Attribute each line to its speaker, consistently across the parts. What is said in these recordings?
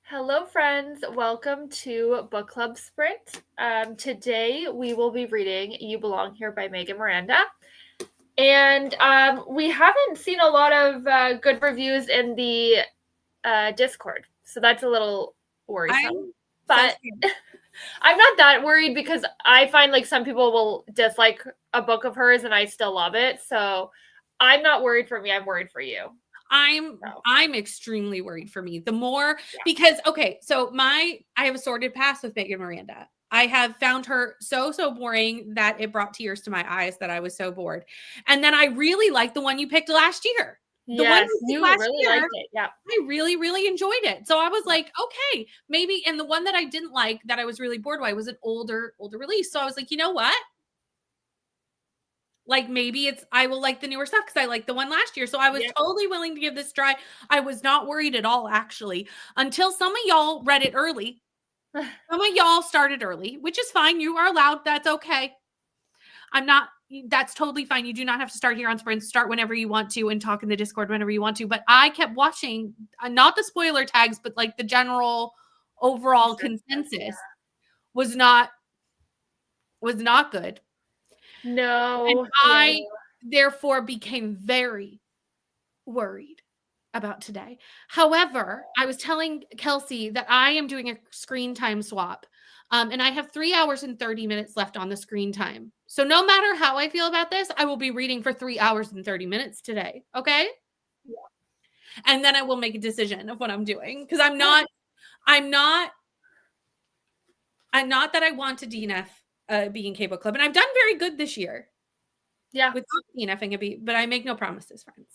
Speaker 1: Hello, friends. Welcome to Book Club Sprint. Today we will be reading You Belong Here by Megan Miranda. And we haven't seen a lot of good reviews in the Discord, so that's a little worrisome. But I'm not that worried because I find like some people will dislike a book of hers and I still love it. So I'm not worried for me. I'm worried for you.
Speaker 2: I'm extremely worried for me. The more because so I have a sordid past with Megan Miranda. I have found her so boring that it brought tears to my eyes that I was so bored. And then I really liked the one you picked last year. The one
Speaker 1: you
Speaker 2: last
Speaker 1: really
Speaker 2: year,
Speaker 1: liked it. Yeah.
Speaker 2: I really enjoyed it. So I was like, okay, maybe. And the one that I didn't like that I was really bored by was an older release. So I was like, you know what? Like maybe I will like the newer stuff because I liked the one last year. So I was totally willing to give this a try. I was not worried at all, actually, until some of y'all read it early. Some of y'all started early, which is fine. You are allowed. That's okay. That's totally fine. You do not have to start here on Sprint. Start whenever you want to and talk in the Discord whenever you want to. But I kept watching, not the spoiler tags, but like the general overall consensus was not good.
Speaker 1: No.
Speaker 2: And I therefore became very worried about today. However, I was telling Kelsey that I am doing a screen time swap. And I have 3 hours and 30 minutes left on the screen time. So no matter how I feel about this, I will be reading for 3 hours and 30 minutes today. Okay.
Speaker 1: Yeah.
Speaker 2: And then I will make a decision of what I'm doing. Because I'm not that I want to DNF being K-Book Club. And I've done very good this year.
Speaker 1: Yeah.
Speaker 2: With DNFing a beat, but I make no promises, friends.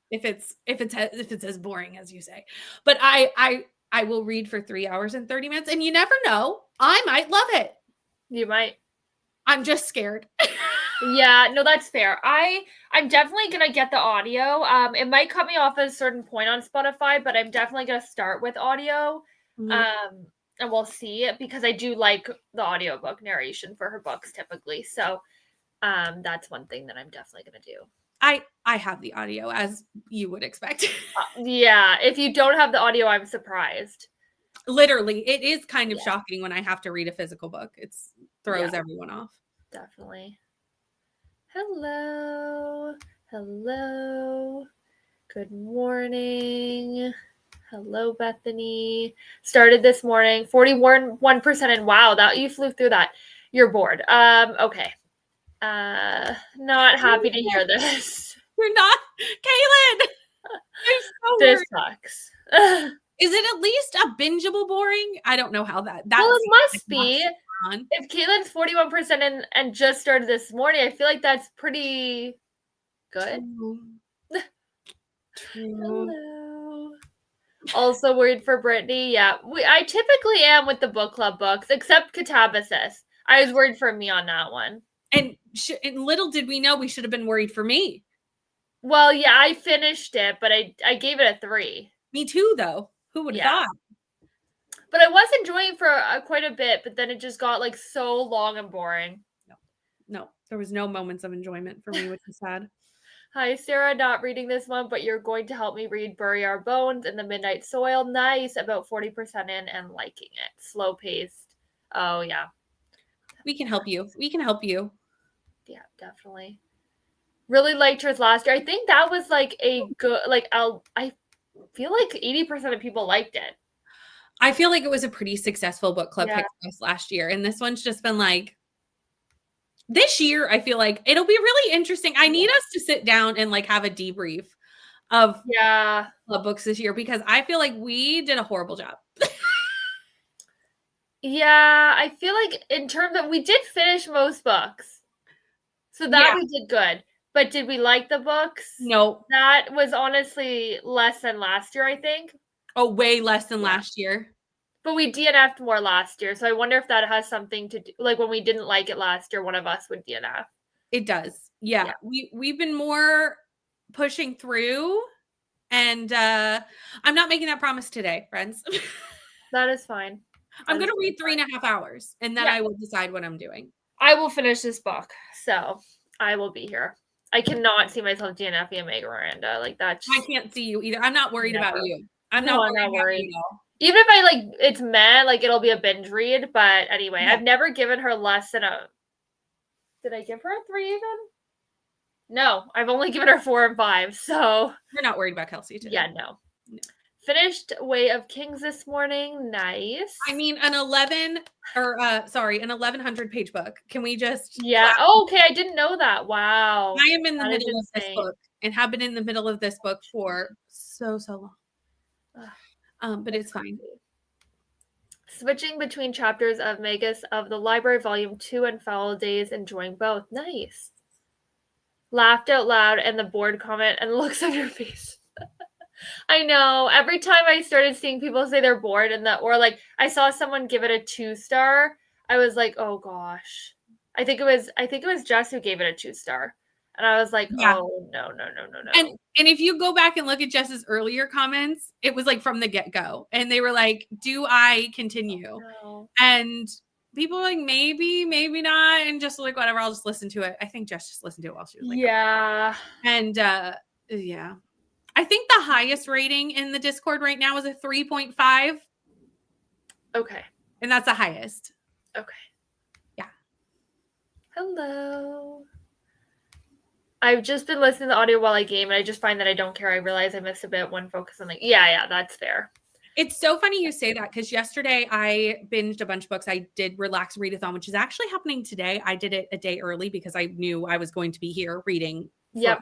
Speaker 2: If it's as boring as you say. But I will read for 3 hours and 30 minutes, and you never know. I might love it.
Speaker 1: You might.
Speaker 2: I'm just scared.
Speaker 1: Yeah, no, that's fair. I'm definitely gonna get the audio. It might cut me off at a certain point on Spotify, but I'm definitely gonna start with audio.
Speaker 2: Mm-hmm.
Speaker 1: And we'll see because I do like the audiobook narration for her books typically. So that's one thing that I'm definitely gonna do.
Speaker 2: I have the audio as you would expect.
Speaker 1: Yeah, if you don't have the audio, I'm surprised.
Speaker 2: Literally, it is kind of shocking when I have to read a physical book. It throws everyone off.
Speaker 1: Definitely. Hello. Good morning. Hello, Bethany. Started this morning, 41%, and wow, that you flew through that. You're bored. Okay. Not happy to hear this.
Speaker 2: You're not, Kaylin.
Speaker 1: This sucks.
Speaker 2: Is it at least a bingeable boring? I don't know how that.
Speaker 1: Well, it must be. If Kaylin's 41% and just started this morning, I feel like that's pretty good.
Speaker 2: True.
Speaker 1: Hello. Also worried for Brittany. Yeah, I typically am with the book club books, except Catabasis. I was worried for me on that one.
Speaker 2: And little did we know we should have been worried for me.
Speaker 1: Well, yeah, I finished it, but I gave it a 3.
Speaker 2: Me too, though. Who would have thought?
Speaker 1: But I was enjoying for quite a bit, but then it just got like so long and boring.
Speaker 2: No, there was no moments of enjoyment for me, which is sad.
Speaker 1: Hi, Sarah. Not reading this one, but you're going to help me read Bury Our Bones in the Midnight Soil. Nice. About 40% in and liking it. Slow paced. Oh, yeah.
Speaker 2: We can help you.
Speaker 1: Yeah, definitely. Really liked hers last year. I think that was like a good, like, I feel like 80% of people liked it.
Speaker 2: I feel like it was a pretty successful book club pick last year. And this one's just been like, this year, I feel like it'll be really interesting. I need us to sit down and like have a debrief of club books this year because I feel like we did a horrible job.
Speaker 1: Yeah, I feel like in terms of, we did finish most books. So that we did good. But did we like the books?
Speaker 2: No.
Speaker 1: That was honestly less than last year, I think.
Speaker 2: Oh, way less than last year.
Speaker 1: But we DNF'd more last year. So I wonder if that has something to do, like when we didn't like it last year, one of us would DNF.
Speaker 2: It does. Yeah. We've been more pushing through. And I'm not making that promise today, friends.
Speaker 1: That is fine.
Speaker 2: I'm going to read 3.5 hours and then I will decide what I'm doing.
Speaker 1: I will finish this book. So I will be here. I cannot see myself DNFing Megan Miranda like that.
Speaker 2: I can't see you either. I'm not worried about you. I'm not worried.
Speaker 1: Even if I like it's meh, like it'll be a binge read. But anyway,
Speaker 2: Yeah.
Speaker 1: I've never given her less than a. Did I give her a 3 even? No, I've only given her 4 and 5. So
Speaker 2: You're not worried about Kelsey today.
Speaker 1: yeah, no.
Speaker 2: No.
Speaker 1: Finished Way of Kings this morning. Nice.
Speaker 2: I mean, an 1100 page book. Can we just?
Speaker 1: Yeah. Oh, okay. I didn't know that. Wow.
Speaker 2: I am in the
Speaker 1: That is
Speaker 2: middle of this
Speaker 1: insane.
Speaker 2: book and have been in the middle of this book for so long. But it's fine.
Speaker 1: Switching between chapters of Magus of the Library, Volume 2 and Foul Days, enjoying both. Nice. Laughed out loud and the bored comment and looks on your face. I know. Every time I started seeing people say they're bored and that, or like I saw someone give it a 2-star, I was like, oh gosh. I think it was Jess who gave it a 2-star. And I was like,
Speaker 2: Yeah.
Speaker 1: oh no.
Speaker 2: And if you go back and look at Jess's earlier comments, it was like from the get-go. And they were like, do I continue?
Speaker 1: No.
Speaker 2: And people were like, maybe not. And just like, whatever, I'll just listen to it. I think Jess just listened to it while she was like,
Speaker 1: yeah.
Speaker 2: And yeah. I think the highest rating in the Discord right now is a 3.5.
Speaker 1: Okay.
Speaker 2: And that's the highest.
Speaker 1: Okay.
Speaker 2: Yeah.
Speaker 1: Hello. I've just been listening to the audio while I game, and I just find that I don't care. I realize I miss a bit when focused on yeah, that's fair.
Speaker 2: It's so funny you say that because yesterday I binged a bunch of books. I did Relax Readathon, which is actually happening today. I did it a day early because I knew I was going to be here reading.
Speaker 1: Yep.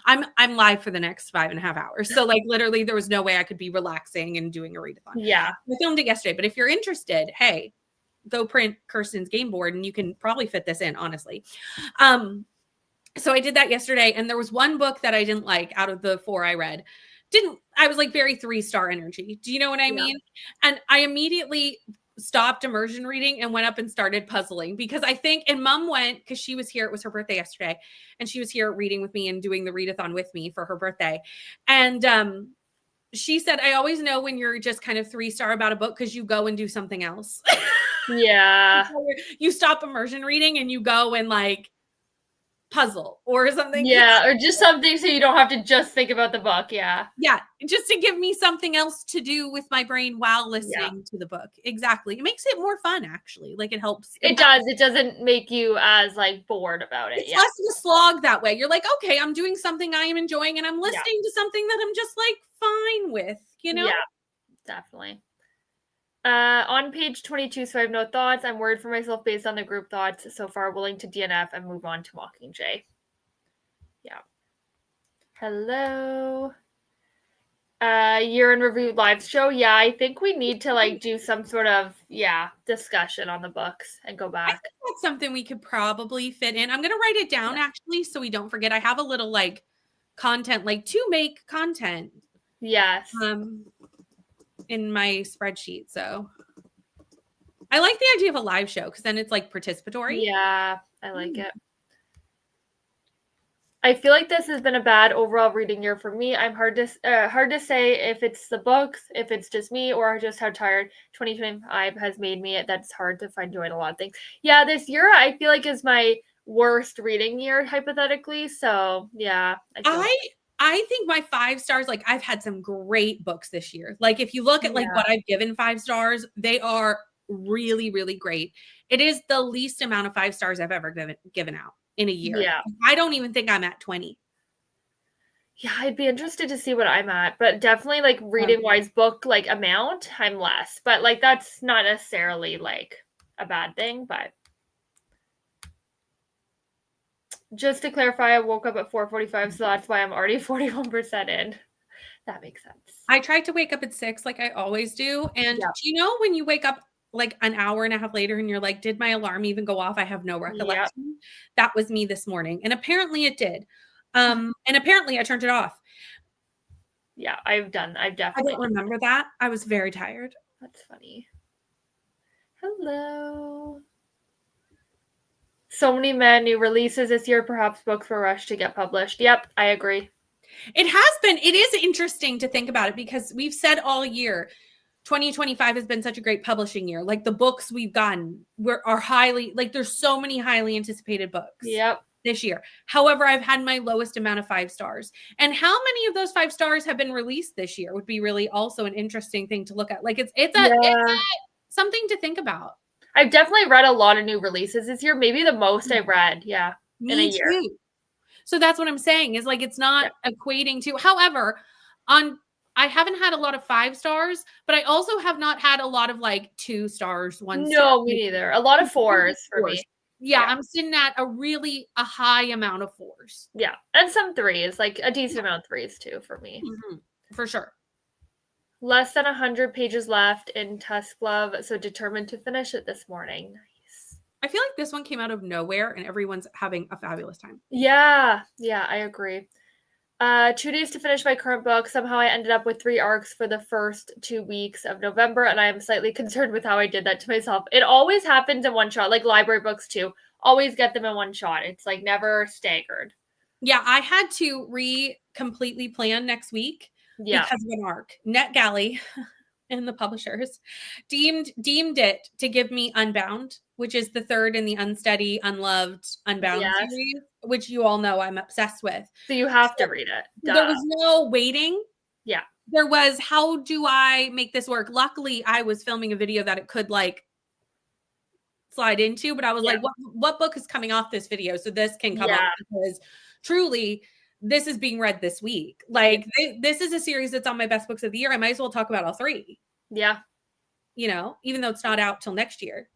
Speaker 2: I'm live for the next 5.5 hours. So like literally there was no way I could be relaxing and doing a readathon.
Speaker 1: Yeah.
Speaker 2: I filmed it yesterday, but if you're interested, hey, go print Kirsten's game board and you can probably fit this in, honestly. So I did that yesterday and there was one book that I didn't like out of the 4 I read. I was like very 3-star energy. Do you know what I mean? And I immediately stopped immersion reading and went up and started puzzling because I think, and Mom went because she was here. It was her birthday yesterday. And she was here reading with me and doing the readathon with me for her birthday. And she said, I always know when you're just kind of 3-star about a book because you go and do something else.
Speaker 1: Yeah.
Speaker 2: You stop immersion reading and you go and like puzzle or something.
Speaker 1: Yeah, or just something so you don't have to just think about the book. Yeah.
Speaker 2: Yeah, just to give me something else to do with my brain while listening to the book. Exactly. It makes it more fun, actually. Like it helps.
Speaker 1: It does. It doesn't make you as like bored about it.
Speaker 2: It's less of a slog that way. You're like, okay, I'm doing something I am enjoying and I'm listening to something that I'm just like fine with, you know?
Speaker 1: Yeah, definitely. On page 22, so I have no thoughts. I'm worried for myself based on the group thoughts so far. Willing to DNF and move on to Mockingjay. Yeah. Hello. Year in review live show. Yeah, I think we need to like do some sort of discussion on the books and go back.
Speaker 2: I think that's something we could probably fit in. I'm gonna write it down actually so we don't forget. I have a little like content, like to make content.
Speaker 1: Yes.
Speaker 2: In my spreadsheet. So I like the idea of a live show because then it's like participatory.
Speaker 1: Yeah, I like it. I feel like this has been a bad overall reading year for me. I'm hard to say if it's the books, if it's just me, or just how tired 2025 has made me. That's hard to find joy in a lot of things. Yeah, this year I feel like is my worst reading year hypothetically. So yeah,
Speaker 2: I think my 5 stars, like I've had some great books this year. Like if you look at like what I've given 5 stars, they are really, really great. It is the least amount of 5 stars I've ever given out in a year.
Speaker 1: Yeah.
Speaker 2: I don't even think I'm at 20.
Speaker 1: Yeah, I'd be interested to see what I'm at, but definitely like reading wise book like amount, I'm less. But like that's not necessarily like a bad thing, but just to clarify, I woke up at 4:45, so that's why I'm already 41% in. That makes sense.
Speaker 2: I tried to wake up at 6 like I always do. And do you know when you wake up like an hour and a half later and you're like, did my alarm even go off? I have no recollection. That was me this morning. And apparently it did. And apparently I turned it off.
Speaker 1: Yeah, I definitely.
Speaker 2: I don't remember that. I was very tired.
Speaker 1: That's funny. Hello. So many new releases this year, perhaps books were rushed to get published. Yep, I agree.
Speaker 2: It has been. It is interesting to think about it because we've said all year, 2025 has been such a great publishing year. Like the books we've gotten are highly, like there's so many highly anticipated books.
Speaker 1: Yep.
Speaker 2: this year. However, I've had my lowest amount of 5 stars. And how many of those 5 stars have been released this year would be really also an interesting thing to look at. Like it's something to think about.
Speaker 1: I've definitely read a lot of new releases this year. Maybe the most I've read, in a
Speaker 2: Me
Speaker 1: year.
Speaker 2: too. So that's what I'm saying is like it's not equating to. However, I haven't had a lot of 5 stars, but I also have not had a lot of like 2 stars, 1 star.
Speaker 1: No, me neither. A lot of 4s for me.
Speaker 2: Yeah, I'm sitting at a high amount of 4s.
Speaker 1: Yeah, and some 3s, like a decent amount of 3s too for me.
Speaker 2: For sure.
Speaker 1: Less than 100 pages left in Tusk Love, so determined to finish it this morning. Nice.
Speaker 2: I feel like this one came out of nowhere and everyone's having a fabulous time.
Speaker 1: Yeah, I agree. 2 days to finish my current book. Somehow I ended up with 3 arcs for the first 2 weeks of November, and I am slightly concerned with how I did that to myself. It always happens in one shot, like library books too. Always get them in one shot. It's like never staggered.
Speaker 2: Yeah, I had to completely plan next week because of an arc. NetGalley and the publishers deemed it to give me Unbound, which is the third in the Unsteady, Unloved, Unbound series, which you all know I'm obsessed with.
Speaker 1: So you have to read it. Duh.
Speaker 2: There was no waiting.
Speaker 1: Yeah.
Speaker 2: There was, how do I make this work? Luckily, I was filming a video that it could like slide into, but I was like, what book is coming off this video? So this can come up because truly this is being read this week. Like this is a series that's on my best books of the year. I might as well talk about all 3.
Speaker 1: Yeah.
Speaker 2: You know, even though it's not out till next year.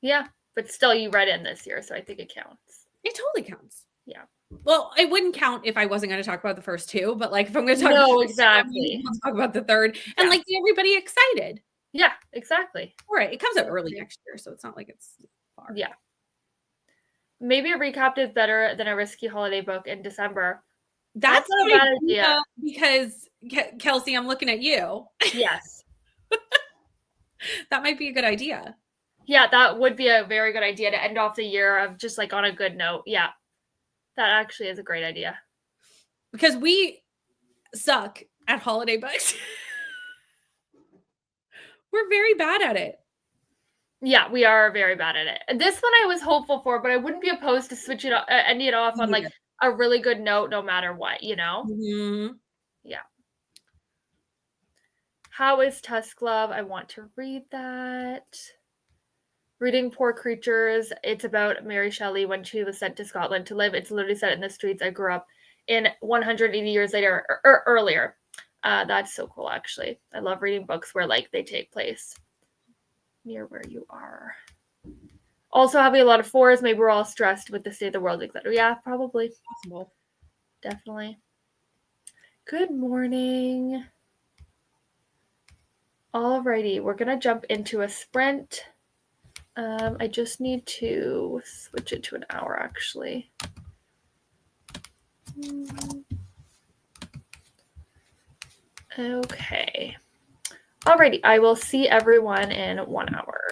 Speaker 1: Yeah. But still you read it in this year. So I think it counts.
Speaker 2: It totally counts.
Speaker 1: Yeah.
Speaker 2: Well, it wouldn't count if I wasn't going to talk about the first 2, but like if I'm going to talk
Speaker 1: let's
Speaker 2: talk about the third and like get everybody excited.
Speaker 1: Yeah, exactly.
Speaker 2: All right. It comes out early next year. So it's not like it's far.
Speaker 1: Yeah. Maybe a recap is better than a risky holiday book in December.
Speaker 2: That's not a bad idea. Because Kelsey, I'm looking at you.
Speaker 1: Yes.
Speaker 2: That might be a good idea.
Speaker 1: Yeah, that would be a very good idea to end off the year of just like on a good note. Yeah. That actually is a great idea.
Speaker 2: Because we suck at holiday books. We're very bad at it.
Speaker 1: Yeah, we are very bad at it. This one I was hopeful for, but I wouldn't be opposed to switch it ending it off on like a really good note no matter what, you know?
Speaker 2: Mm-hmm.
Speaker 1: Yeah. How is Tusk Love? I want to read that. Reading Poor Creatures. It's about Mary Shelley when she was sent to Scotland to live. It's literally set in the streets I grew up in 180 years later or earlier. That's so cool, actually. I love reading books where like they take place near where you are. Also having a lot of 4s. Maybe we're all stressed with the state of the world, etc. Yeah, probably.
Speaker 2: Possible.
Speaker 1: Definitely. Good morning. Alrighty, we're gonna jump into a sprint. I just need to switch it to an hour, actually. Okay. Alrighty, I will see everyone in 1 hour.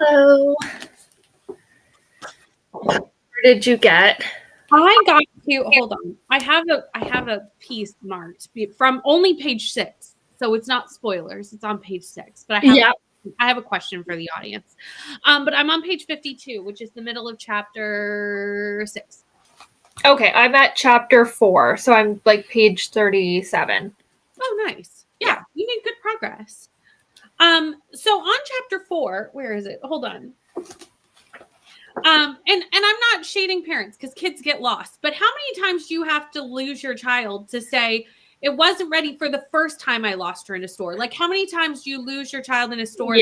Speaker 1: Hello. Where did you get?
Speaker 2: I got to hold on. I have a piece marked from only page 6. So it's not spoilers. It's on page 6. But I have a question for the audience. But I'm on page 52, which is the middle of chapter 6.
Speaker 1: Okay, I'm at chapter 4, so I'm like page 37.
Speaker 2: Oh, nice. Yeah, you made good progress. So on chapter 4, where is it? Hold on. And I'm not shading parents because kids get lost, but how many times do you have to lose your child to say it wasn't ready for the first time I lost her in a store? Like, how many times do you lose your child in a store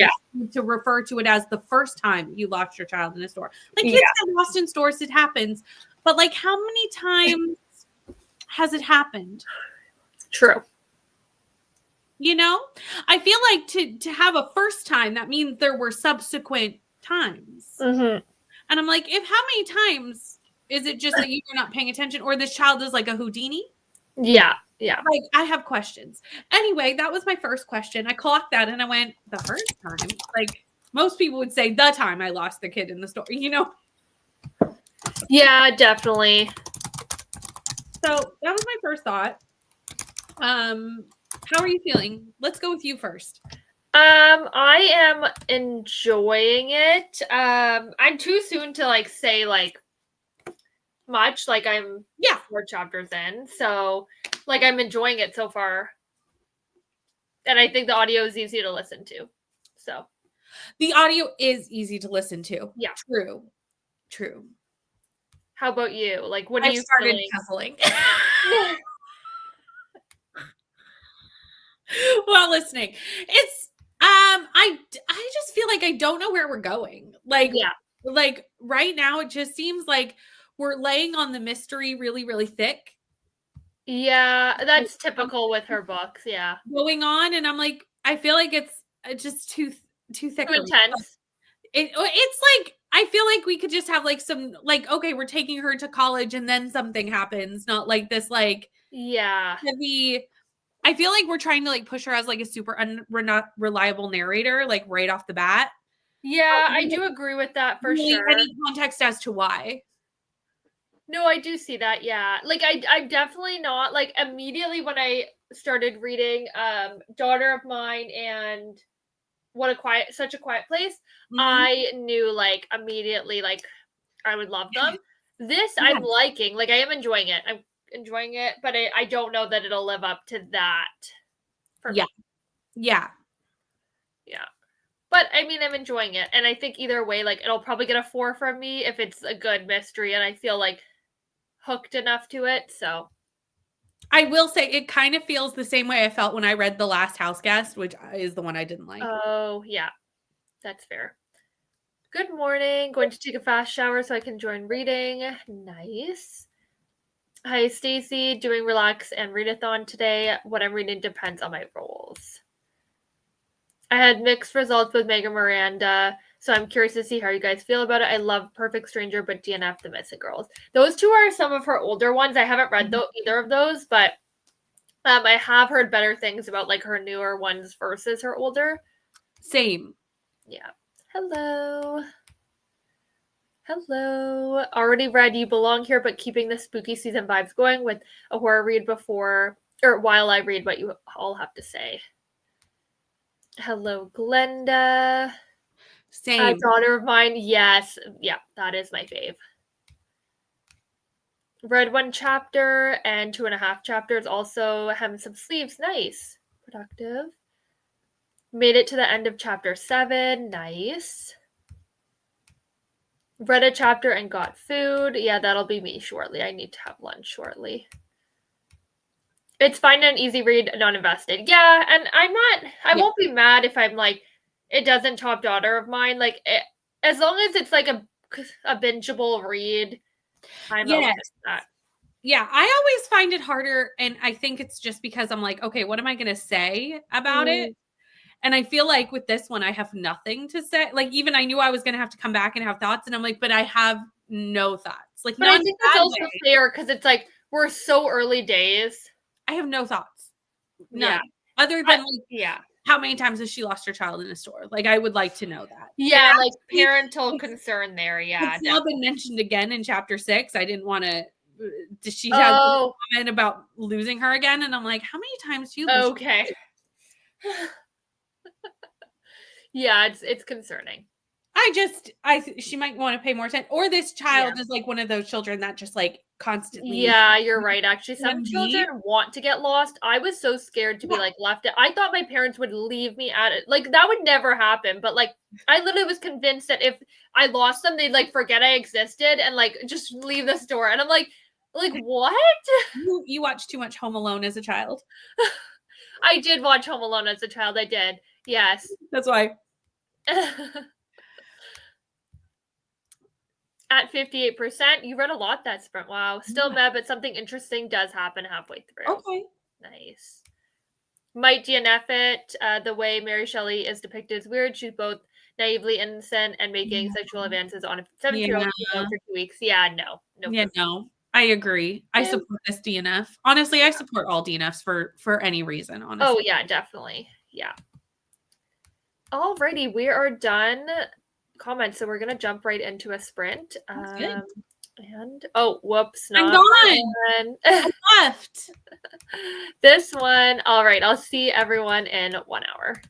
Speaker 2: to refer to it as the first time you lost your child in a store? Like, kids get lost in stores, it happens, but like, how many times has it happened?
Speaker 1: True.
Speaker 2: You know, I feel like to have a first time, that means there were subsequent times.
Speaker 1: Mm-hmm.
Speaker 2: And I'm like, how many times is it just that you're not paying attention, or this child is like a Houdini?
Speaker 1: Yeah.
Speaker 2: Like, I have questions. Anyway, that was my first question. I clocked that and I went, the first time? Like, most people would say the time I lost the kid in the store, you know?
Speaker 1: Yeah, definitely.
Speaker 2: So that was my first thought. How are you feeling? Let's go with you first.
Speaker 1: I am enjoying it. I'm too soon to like say like much. Like I'm 4 chapters in, so like I'm enjoying it so far, and I think the audio is easy to listen to. So
Speaker 2: the audio is easy to listen to.
Speaker 1: Yeah,
Speaker 2: true.
Speaker 1: How about you? Like, what are you
Speaker 2: started
Speaker 1: feeling?
Speaker 2: puzzling. While listening, it's I just feel like I don't know where we're going. Like right now it just seems like we're laying on the mystery really, really thick.
Speaker 1: Yeah, that's typical with her books. Yeah,
Speaker 2: going on, and I'm like, I feel like it's just too thick,
Speaker 1: too intense.
Speaker 2: It's like I feel like we could just have like some like, okay, we're taking her to college and then something happens, not like this like heavy. I feel like we're trying to like push her as like a super unreliable narrator, like right off the bat.
Speaker 1: Yeah, I do agree with that for sure.
Speaker 2: Any context as to why?
Speaker 1: No, I do see that. Yeah, like I'm definitely not like immediately when I started reading Daughter of Mine and Such a Quiet Place, I knew like immediately like I would love them. This I'm liking, like I am enjoying it. I'm enjoying it, but I don't know that it'll live up to that. For me.
Speaker 2: Yeah.
Speaker 1: But I mean, I'm enjoying it, and I think either way, like it'll probably get a 4 from me if it's a good mystery, and I feel like hooked enough to it. So
Speaker 2: I will say it kind of feels the same way I felt when I read The Last House Guest, which is the one I didn't like.
Speaker 1: Oh, yeah. That's fair. Good morning. Going to take a fast shower so I can join reading. Nice. Hi, Stacy. Doing relax and readathon today. What I'm reading depends on my roles. I had mixed results with Megan Miranda, so I'm curious to see how you guys feel about it. I love Perfect Stranger, but DNF the Mystic Girls. Those two are some of her older ones. I haven't read either of those, but I have heard better things about like her newer ones versus her older.
Speaker 2: Same.
Speaker 1: Yeah. Hello. Already read You Belong Here, but keeping the spooky season vibes going with a horror read before or while I read what you all have to say. Hello, Glenda.
Speaker 2: Same.
Speaker 1: Daughter of Mine. Yes. Yeah, that is my fave. Read 1 chapter and 2.5 chapters. Also hem some sleeves. Nice. Productive. Made it to the end of chapter 7. Nice. Read a chapter and got food. Yeah, that'll be me shortly. I need to have lunch shortly. It's fine and easy read, not invested. Yeah, and I won't be mad if I'm like, it doesn't top Daughter of Mine. Like, as long as it's like a bingeable read, I'm okay with that.
Speaker 2: Yeah, I always find it harder, and I think it's just because I'm like, okay, what am I going to say about it? And I feel like with this one, I have nothing to say. Like, even I knew I was going to have to come back and have thoughts, and I'm like, but I have no thoughts. Like,
Speaker 1: but I think that's also fair because it's like we're so early days.
Speaker 2: I have no thoughts. None. Other than how many times has she lost her child in a store? Like, I would like to know that.
Speaker 1: Yeah, like
Speaker 2: Actually,
Speaker 1: parental concern there. Yeah.
Speaker 2: it's now been mentioned again in chapter 6. I didn't want to. She has a
Speaker 1: Oh,
Speaker 2: comment about losing her again, and I'm like, how many times do you lose?
Speaker 1: okay. Yeah, it's concerning.
Speaker 2: She might want to pay more attention. Or this child is like one of those children that just like constantly.
Speaker 1: Yeah, you're right. Actually, some
Speaker 2: Can
Speaker 1: children
Speaker 2: be.
Speaker 1: want to get lost. I was so scared to be
Speaker 2: Yeah.
Speaker 1: like left. I thought my parents would leave me at it. Like that would never happen. But like I literally was convinced that if I lost them, they'd like forget I existed and like just leave the store. And I'm like what?
Speaker 2: You watched too much Home Alone as a child.
Speaker 1: I did watch Home Alone as a child. I did. Yes.
Speaker 2: That's why.
Speaker 1: At 58%, you read a lot that sprint. Wow. Still mad, but something interesting does happen halfway through.
Speaker 2: Okay.
Speaker 1: Nice. Might DNF it. The way Mary Shelley is depicted is weird. She's both naively innocent and making sexual advances on a 17-year-old for 2 weeks. Yeah, no.
Speaker 2: Yeah, no. I agree. I support this DNF. Honestly, I support all DNFs for any reason, honestly.
Speaker 1: Oh, yeah, definitely. Yeah. Alrighty, we are done comments, so we're gonna jump right into a sprint. And whoops,
Speaker 2: I'm
Speaker 1: not
Speaker 2: gone. I left.
Speaker 1: this one. All right, I'll see everyone in 1 hour.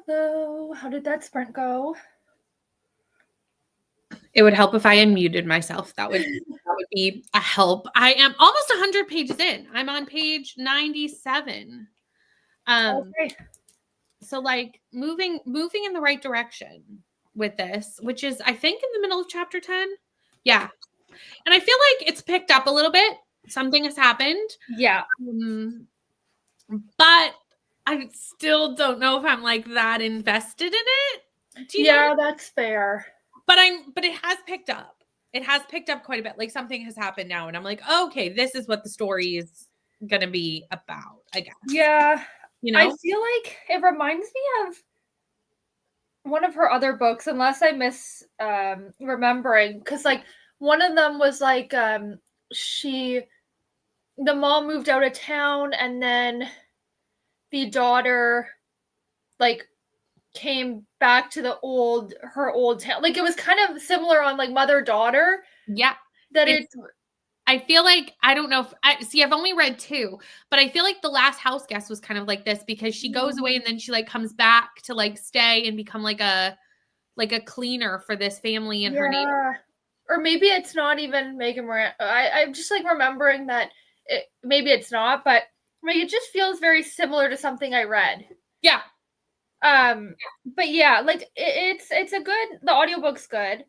Speaker 1: Hello. How did that sprint go?
Speaker 2: It would help if I unmuted myself. That would be a help. I am almost 100 pages in. I'm on page 97.
Speaker 1: Okay.
Speaker 2: So like moving in the right direction with this, which is I think in the middle of chapter 10. Yeah. And I feel like it's picked up a little bit. Something has happened.
Speaker 1: Yeah.
Speaker 2: But I still don't know if I'm like that invested in it. Do you know?
Speaker 1: That's fair.
Speaker 2: But it has picked up. It has picked up quite a bit. Like something has happened now, and I'm like, okay, this is what the story is gonna be about, I guess.
Speaker 1: Yeah.
Speaker 2: You know?
Speaker 1: I feel like it reminds me of one of her other books, unless I miss remembering, because like one of them was like the mom moved out of town, and then the daughter like came back to her old town. Like it was kind of similar on like mother-daughter.
Speaker 2: Yeah.
Speaker 1: That
Speaker 2: I feel like I don't know if I've only read 2, but I feel like The Last House Guest was kind of like this because she goes away and then she like comes back to like stay and become like a cleaner for this family and her neighbor.
Speaker 1: Or maybe it's not even Megan Miranda. I'm just like remembering that maybe it's not, but like it just feels very similar to something I read.
Speaker 2: Yeah.
Speaker 1: But yeah, like it's a good, the audiobook's good.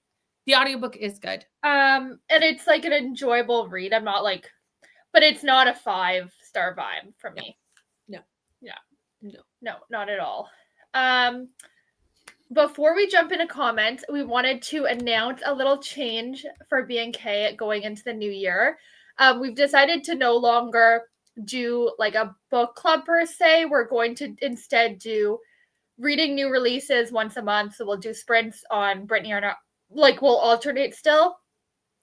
Speaker 2: The audiobook is good.
Speaker 1: And it's like an enjoyable read. I'm not like, but it's not a 5-star vibe for me.
Speaker 2: No.
Speaker 1: Yeah.
Speaker 2: No,
Speaker 1: not at all. Before we jump into comments, we wanted to announce a little change for B&K going into the new year. We've decided to no longer do like a book club per se. We're going to instead do reading new releases once a month. So we'll do sprints on Brittany or not. Like we'll alternate still.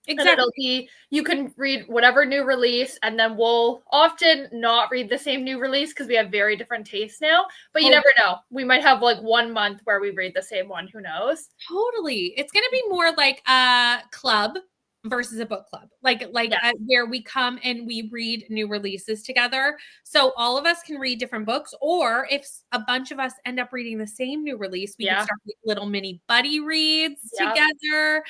Speaker 1: Exactly. And it'll be, you can read whatever new release, and then we'll often not read the same new release because we have very different tastes now. But you never know. We might have like 1 month where we read the same one. Who knows?
Speaker 2: Totally. It's going to be more like a club versus a book club, where we come and we read new releases together. So all of us can read different books, or if a bunch of us end up reading the same new release, we can start with little mini buddy reads together.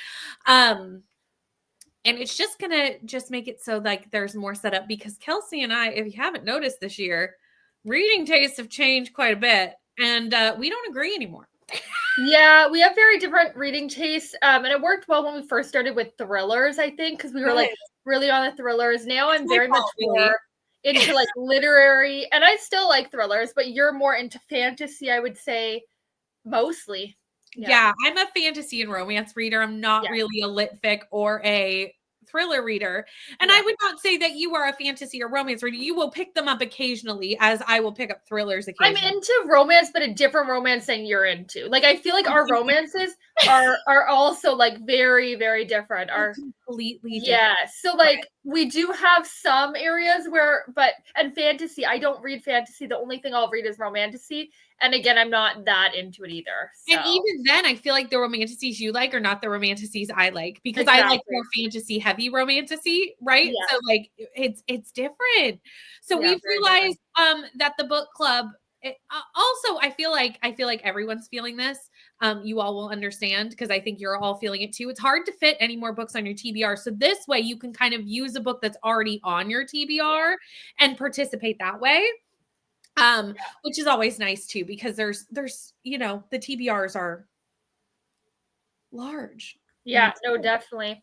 Speaker 2: And it's just going to just make it so like there's more setup, because Kelsey and I, if you haven't noticed this year, reading tastes have changed quite a bit, and we don't agree anymore.
Speaker 1: Yeah, we have very different reading tastes, and it worked well when we first started with thrillers, I think, because we were like really on the thrillers. Now I'm very much more into like literary, and I still like thrillers, but you're more into fantasy, I would say, mostly.
Speaker 2: Yeah, I'm a fantasy and romance reader. I'm not really a lit fic or a thriller reader. And I would not say that you are a fantasy or romance reader. You will pick them up occasionally, as I will pick up thrillers occasionally.
Speaker 1: I'm into romance, but a different romance than you're into. Like I feel like our romances are also like very, very different. Are
Speaker 2: completely different.
Speaker 1: Yeah. So like we do have some areas where, and fantasy, I don't read fantasy. The only thing I'll read is romantasy. And again, I'm not that into it either. So.
Speaker 2: And even then, I feel like the romantasies you like are not the romantasies I like, because I like more fantasy heavy romantasy, right? Yeah. So like it's different. So we've realized that the book club also, I feel like everyone's feeling this. You all will understand, because I think you're all feeling it too. It's hard to fit any more books on your TBR. So this way you can kind of use a book that's already on your TBR and participate that way. Which is always nice too, because there's the TBRs are large.
Speaker 1: Yeah, no, definitely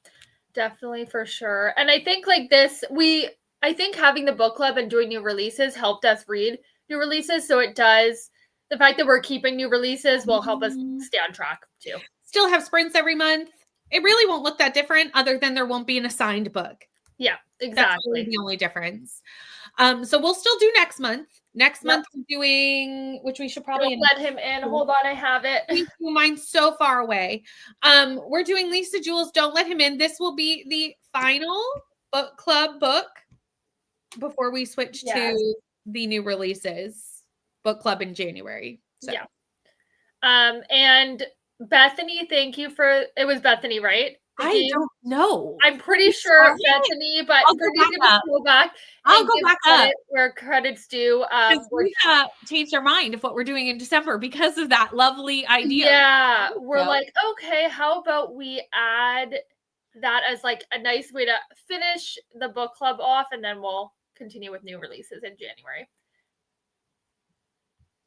Speaker 1: for sure. And I think like this, I think having the book club and doing new releases helped us read new releases. So it does, the fact that we're keeping new releases will help us stay on track too.
Speaker 2: Still have sprints every month. It really won't look that different, other than there won't be an assigned book.
Speaker 1: Yeah, exactly.
Speaker 2: That's really the only difference. So we'll still do next month. Next month we're doing, which we should probably
Speaker 1: let him in. Hold on, I have it.
Speaker 2: Mine's so far away. We're doing Lisa Jules, Don't Let Him In. This will be the final book club book before we switch to the new releases book club in January. So.
Speaker 1: Yeah. And Bethany, thank you for, it was Bethany, right?
Speaker 2: I don't know.
Speaker 1: I'm pretty sure Bethany, but
Speaker 2: I'll
Speaker 1: we're
Speaker 2: go
Speaker 1: just
Speaker 2: back
Speaker 1: gonna
Speaker 2: up.
Speaker 1: go back
Speaker 2: I'll
Speaker 1: and
Speaker 2: go
Speaker 1: give
Speaker 2: back
Speaker 1: credit
Speaker 2: up.
Speaker 1: where credit's due.
Speaker 2: Because we changed our mind of what we're doing in December because of that lovely idea.
Speaker 1: Yeah, we're like, okay, how about we add that as like a nice way to finish the book club off, and then we'll continue with new releases in January.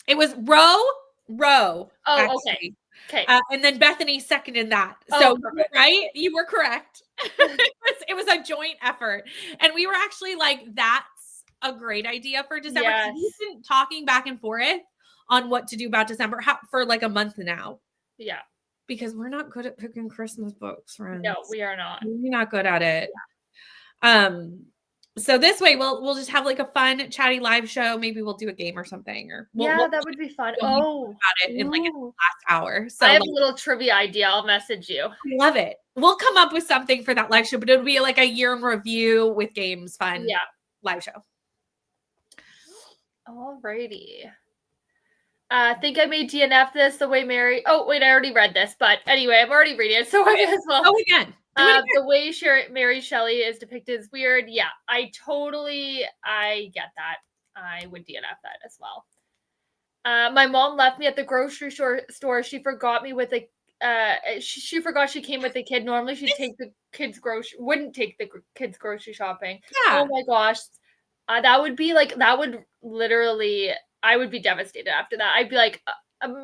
Speaker 2: It was Row.
Speaker 1: Oh,
Speaker 2: actually.
Speaker 1: Okay.
Speaker 2: And then Bethany seconded that.
Speaker 1: Oh,
Speaker 2: So
Speaker 1: perfect.
Speaker 2: right, you were correct. It was a joint effort, and we were actually like, "That's a great idea for December."
Speaker 1: Yes.
Speaker 2: We've been talking back and forth on what to do about December for like a month now.
Speaker 1: Yeah.
Speaker 2: Because we're not good at picking Christmas books, friends.
Speaker 1: No, we are not.
Speaker 2: We're not good at it. Yeah. So this way we'll just have like a fun chatty live show. Maybe we'll do a game or something, or we'll
Speaker 1: that would be fun.
Speaker 2: about it in like the last hour. So
Speaker 1: I have a little trivia idea. I'll message you.
Speaker 2: I love it. We'll come up with something for that live show, but it'll be like a year in review with games, fun live show.
Speaker 1: Alrighty. I think I made DNF this the way Mary. Oh wait, I already read this, but anyway, I'm already reading it, so I may as well.
Speaker 2: Oh, again.
Speaker 1: The way Mary Shelley is depicted is weird. Yeah, I get that. I would DNF that as well. My mom left me at the grocery store. She forgot me with a. She forgot she came with a kid. Normally, she'd take the kids wouldn't take the kids grocery shopping.
Speaker 2: Yeah.
Speaker 1: Oh my gosh, that would be like that would literally. I would be devastated after that. I'd be like,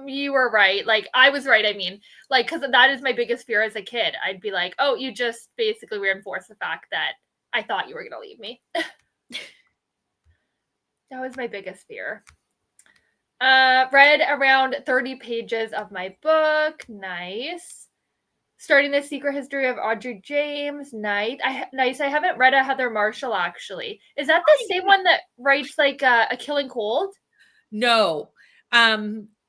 Speaker 1: you were right. Like, I was right. I mean, like, because that is my biggest fear as a kid. I'd be like, oh, you just basically reinforced the fact that I thought you were going to leave me. That was my biggest fear. Read around 30 pages of my book. Nice. Starting the Secret History of Audrey James. Nice. I haven't read a Heather Marshall, actually. Is that the same one that writes like A Killing Cold?
Speaker 2: No.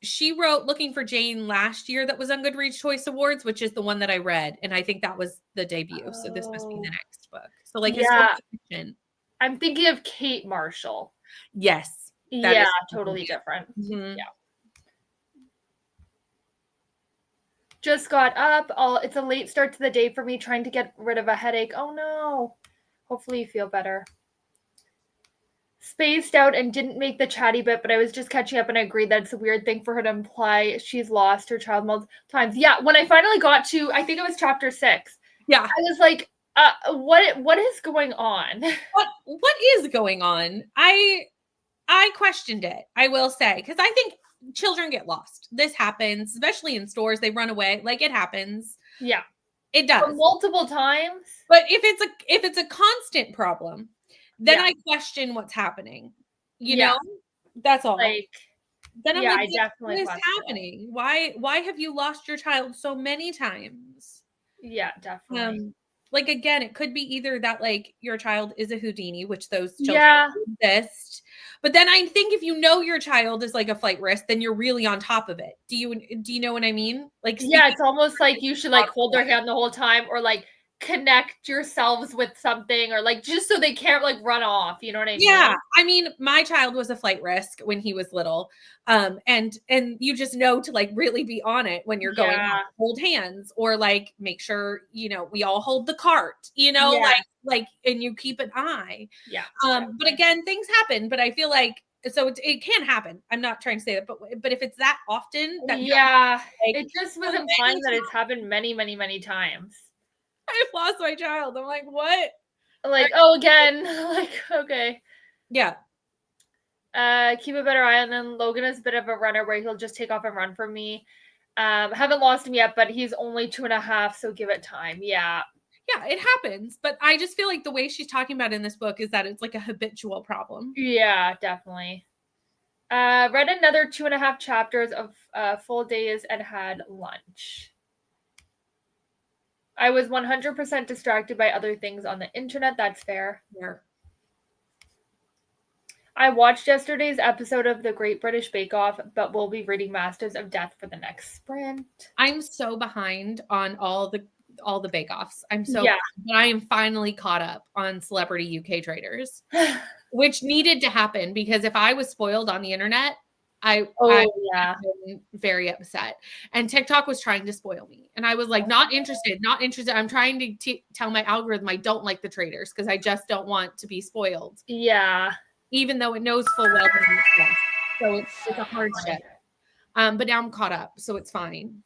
Speaker 2: She wrote Looking for Jane last year that was on Goodreads Choice Awards, which is the one that I read. And I think that was the debut. Oh. So this must be the next book. So like fiction.
Speaker 1: I'm thinking of Kate Marshall.
Speaker 2: Yes.
Speaker 1: Yeah, totally different.
Speaker 2: Mm-hmm.
Speaker 1: Yeah. Just got up. It's a late start to the day for me, trying to get rid of a headache. Oh no. Hopefully you feel better. Spaced out and didn't make the chatty bit, but I was just catching up and I agreed that it's a weird thing for her to imply she's lost her child multiple times. Yeah, when I finally got to, I think it was chapter 6.
Speaker 2: Yeah.
Speaker 1: I was like, what is going on?
Speaker 2: What is going on? I questioned it, I will say, because I think children get lost. This happens, especially in stores. They run away. Like, it happens.
Speaker 1: Yeah.
Speaker 2: It does.
Speaker 1: For multiple times.
Speaker 2: But if it's a constant problem, then I question what's happening. You know? That's all.
Speaker 1: Like,
Speaker 2: then I'm
Speaker 1: I definitely
Speaker 2: what is happening? Why have you lost your child so many times?
Speaker 1: Yeah, definitely.
Speaker 2: Like, again, it could be either that like your child is a Houdini, which those children exist. But then I think if you know your child is like a flight risk, then you're really on top of it. Do you know what I mean? Like,
Speaker 1: it's almost like you should like hold their hand the whole time, or like connect yourselves with something, or like just so they can't like run off. You know what I mean?
Speaker 2: Yeah. I mean, my child was a flight risk when he was little. And you just know to like really be on it when you're going out, hold hands, or like make sure, we all hold the cart, like, and you keep an eye.
Speaker 1: Yeah.
Speaker 2: But again, things happen, but I feel like, so it can happen. I'm not trying to say that, but if it's that often, that
Speaker 1: it just was implying that it's happened many, many, many times.
Speaker 2: I've lost my child. I'm like, what?
Speaker 1: Like, oh, again. Like, okay.
Speaker 2: Yeah.
Speaker 1: Keep a better eye on them. Logan is a bit of a runner where he'll just take off and run from me. Haven't lost him yet, but he's only 2.5, so give it time. Yeah.
Speaker 2: Yeah, it happens. But I just feel like the way she's talking about in this book is that it's like a habitual problem.
Speaker 1: Yeah, definitely. Read another 2.5 chapters of full days and had lunch. I was 100% distracted by other things on the internet. That's fair.
Speaker 2: Yeah.
Speaker 1: I watched yesterday's episode of The Great British Bake Off, but we'll be reading Masters of Death for the next sprint.
Speaker 2: I'm so behind on all the bake-offs. I'm so behind, but I am finally caught up on Celebrity UK Traders, which needed to happen, because if I was spoiled on the internet, I
Speaker 1: Oh, yeah.
Speaker 2: been very upset. And TikTok was trying to spoil me. And I was like, not interested, not interested. I'm trying to tell my algorithm I don't like the traders because I just don't want to be spoiled,
Speaker 1: Yeah.
Speaker 2: even though it knows full well that I'm obsessed. So it's a hardship. But now I'm caught up, so it's fine.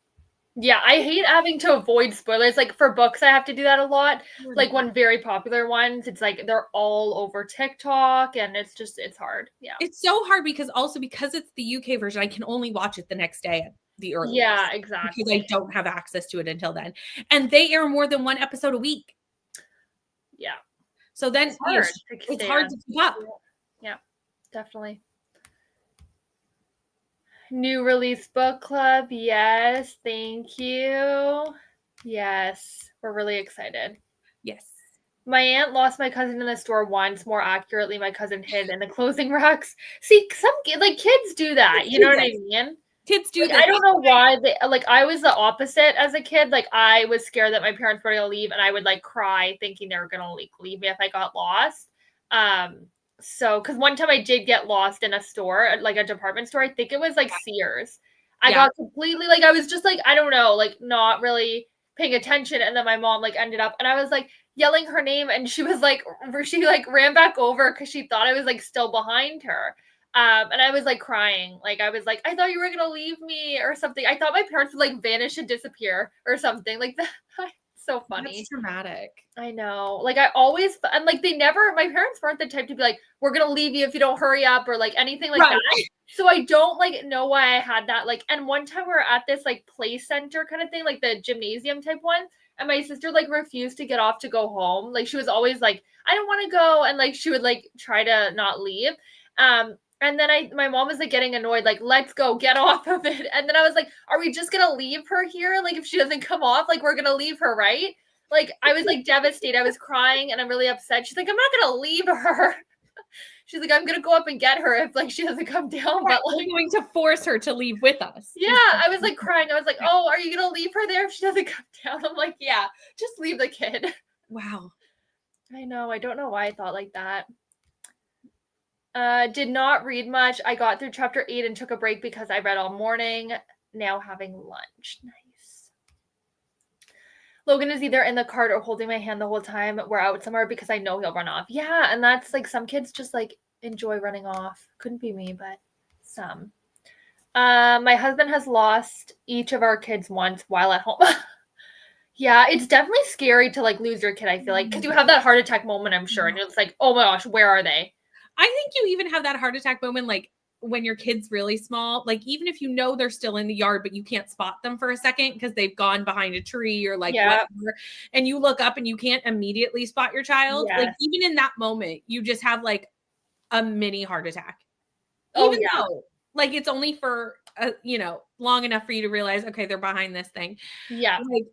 Speaker 1: Yeah, I hate having to avoid spoilers. Like for books, I have to do that a lot. Like
Speaker 2: Mm.
Speaker 1: one very popular ones, it's like they're all over TikTok and it's hard. Yeah.
Speaker 2: It's so hard because it's the UK version, I can only watch it the next day at the earliest.
Speaker 1: Yeah,
Speaker 2: Because I
Speaker 1: exactly.
Speaker 2: don't have access to it until then. And they air more than one episode a week.
Speaker 1: Yeah.
Speaker 2: So then
Speaker 1: It's hard to
Speaker 2: it's
Speaker 1: stay
Speaker 2: hard
Speaker 1: on.
Speaker 2: to keep up.
Speaker 1: Yeah, definitely. New release book club. Yes, thank you. Yes, we're really excited.
Speaker 2: Yes.
Speaker 1: My aunt lost my cousin in the store once. More accurately, my cousin hid in the closing racks. See, some like kids do that. You know what I mean?
Speaker 2: Kids do
Speaker 1: Like,
Speaker 2: this.
Speaker 1: I don't know why they like. I was the opposite as a kid. Like I was scared that my parents were gonna leave, and I would like cry, thinking they were gonna like leave me if I got lost. So because one time I did get lost in a store, like a department store. I think it was like Sears. I
Speaker 2: Yeah.
Speaker 1: got completely like I was just like I don't know, like not really paying attention, and then my mom like ended up, and I was like yelling her name, and she like ran back over because she thought I was like still behind her. And I was like crying. Like I was like, I thought you were gonna leave me or something. I thought my parents would like vanish and disappear or something. Like that. So funny.
Speaker 2: That's dramatic.
Speaker 1: I know. Like I always and like they never my parents weren't the type to be like, we're gonna leave you if you don't hurry up or like anything like that. So I don't like know why I had that. Like, and one time we were at this like play center kind of thing, like the gymnasium type one. And my sister like refused to get off to go home. Like she was always like, I don't want to go. And like she would like try to not leave. And then my mom was like getting annoyed, like, let's go, get off of it. And then I was like, are we just gonna leave her here? Like if she doesn't come off, like we're gonna leave her, right? Like I was like devastated. I was crying and I'm really upset. She's like, I'm not gonna leave her. She's like, I'm gonna go up and get her if like she doesn't come down. But like
Speaker 2: we're going to force her to leave with us.
Speaker 1: Yeah, I was like crying. I was like, oh, are you gonna leave her there if she doesn't come down? I'm like, yeah, just leave the kid.
Speaker 2: Wow.
Speaker 1: I know. I don't know why I thought like that. Did not read much. I got through chapter 8 and took a break because I read all morning. Now having lunch. Nice. Logan is either in the cart or holding my hand the whole time we're out somewhere because I know he'll run off. Yeah, and that's like some kids just like enjoy running off. Couldn't be me, but some. My husband has lost each of our kids once while at home. Yeah, it's definitely scary to like lose your kid, I feel like, because you have that heart attack moment, I'm sure, and it's like, oh my gosh, where are they?
Speaker 2: I think you even have that heart attack moment like when your kid's really small, like even if you know they're still in the yard, but you can't spot them for a second because they've gone behind a tree or like whatever, and you look up and you can't immediately spot your child. Like even in that moment, you just have like a mini heart attack. Even though like it's only for long enough for you to realize, okay, they're behind this thing.
Speaker 1: Yeah.
Speaker 2: Like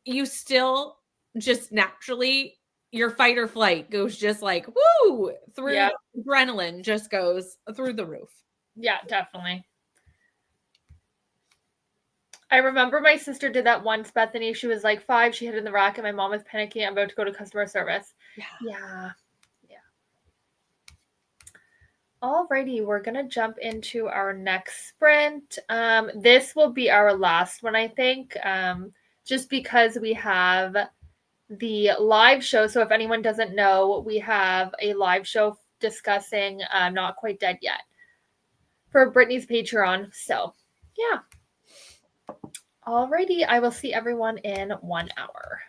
Speaker 2: you still just naturally your fight or flight goes just like woo through adrenaline just goes through the roof.
Speaker 1: Yeah, definitely. I remember my sister did that once, Bethany. She was like 5, she hid in the rack, and my mom was panicking. I'm about to go to customer service. Yeah. Alrighty, we're gonna jump into our next sprint. This will be our last one, I think, just because we have the live show. So if anyone doesn't know, we have a live show discussing Not Quite Dead Yet for Brittany's Patreon. So yeah. Alrighty, I will see everyone in 1 hour.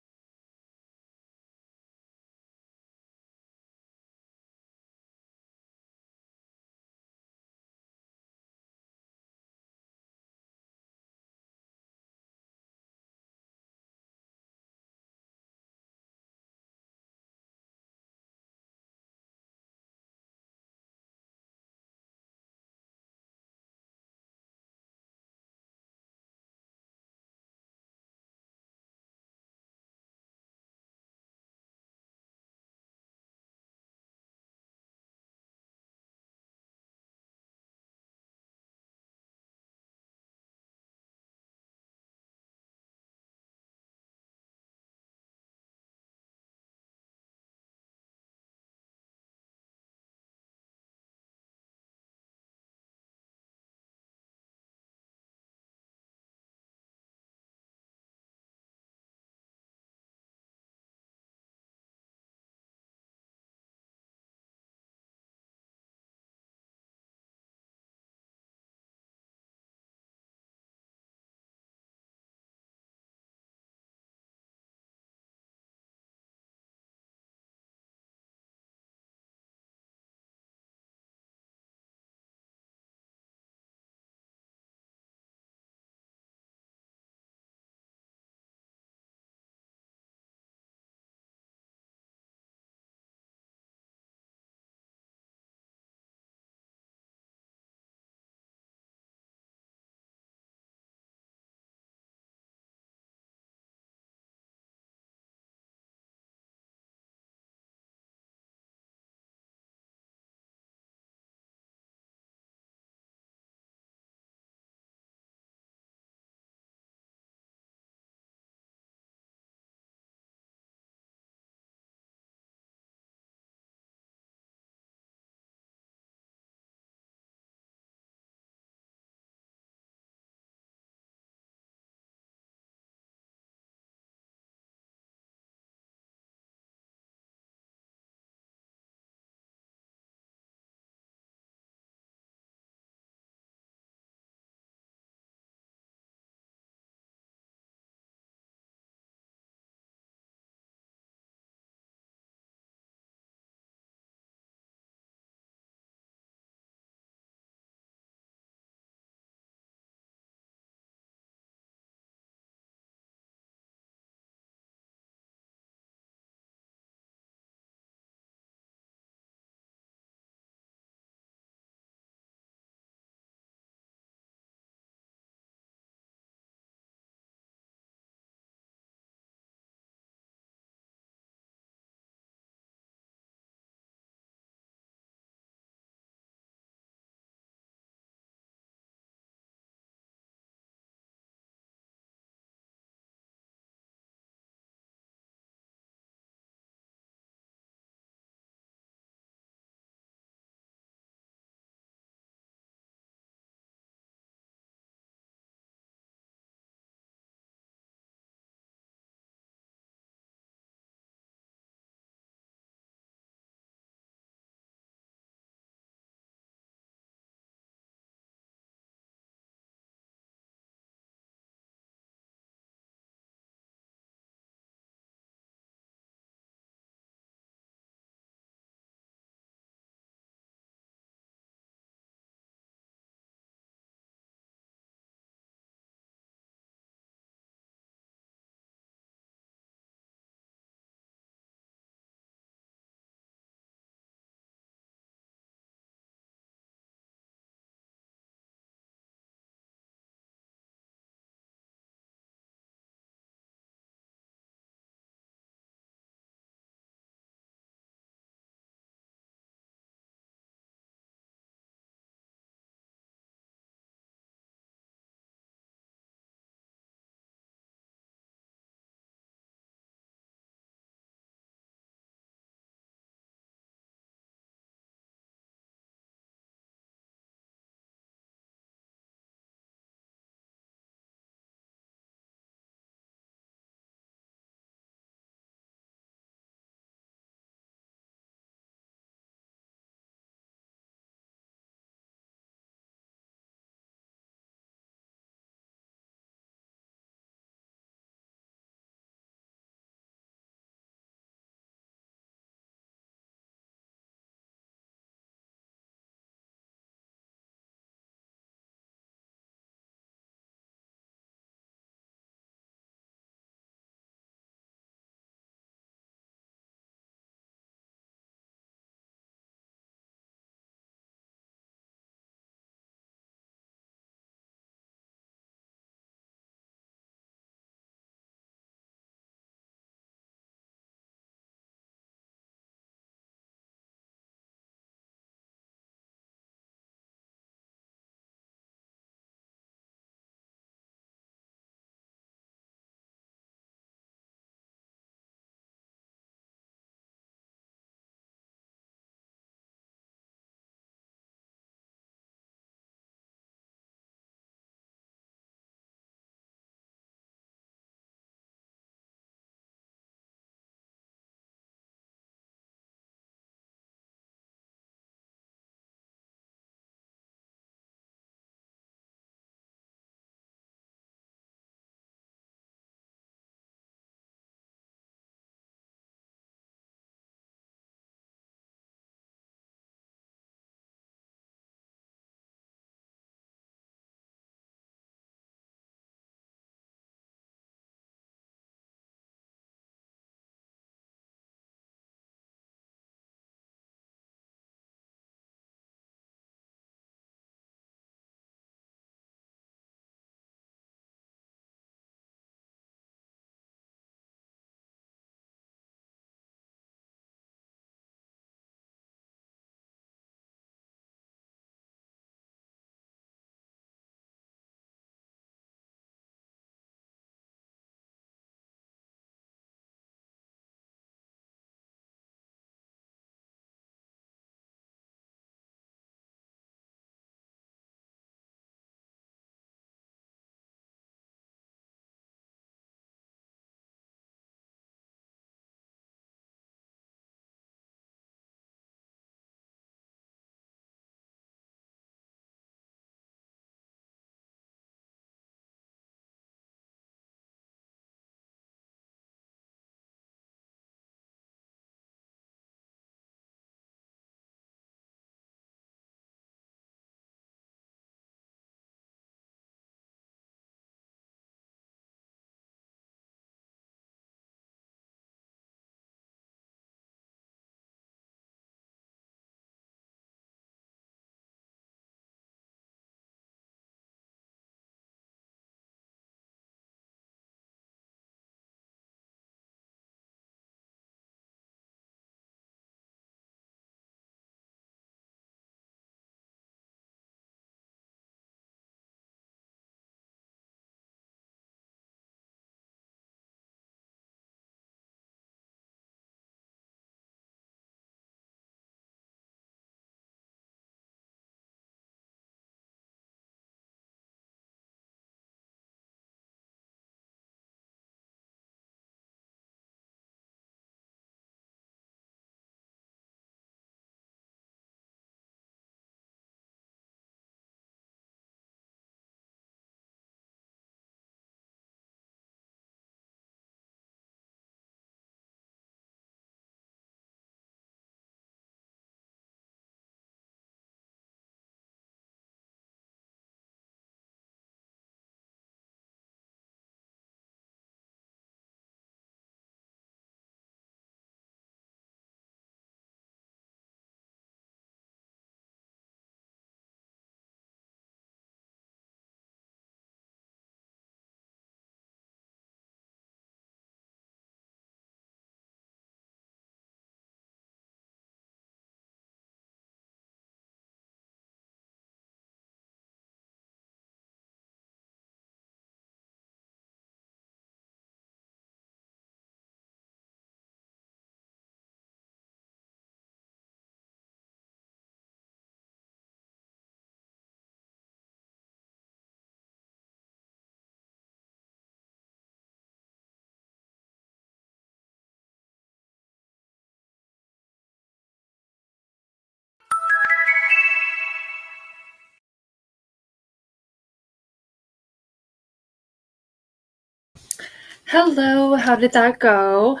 Speaker 1: Hello, how did that go?